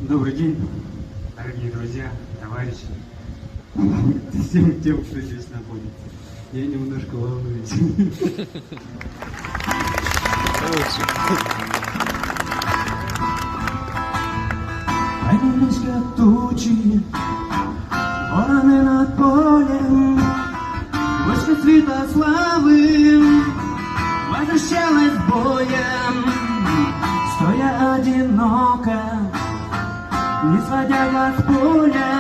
Добрый день, дорогие друзья, товарищи, всем тем, кто здесь находится. Я немножко волнуюсь. Поднялись как тучи, вороны над полем, вышка Святославы возвращалась с боем, стоя одиноко, не сводя глаз с поля,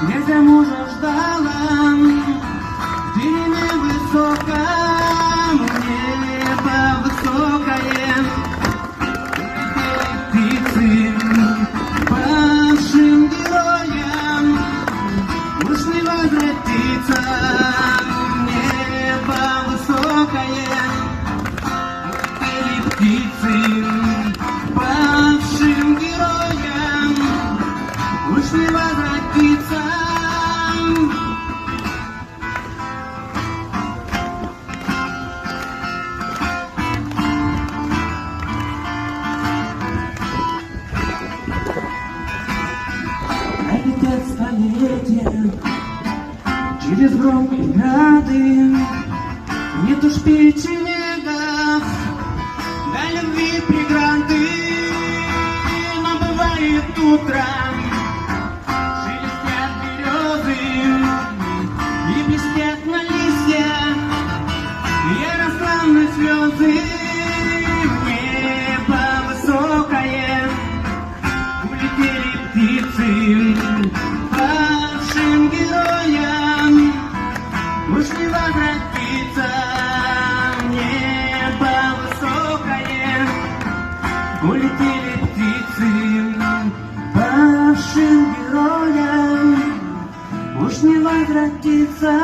где мужа ждала, в деревне высоком, небо высокое, птицы павшим героям ушли возвратиться, небо высокое, птицы павшим героям ушли возвратиться. Пролетят столетия через гром и грады, нет уж печенегов, до любви преграды, но бывает утром, шелестят березы и блестят на листья яростные слезы. В небо высокое улетели птицы, павшим героям ушли возвратиться. В небо высокое улетели птицы, павшим героям уж не возвратиться.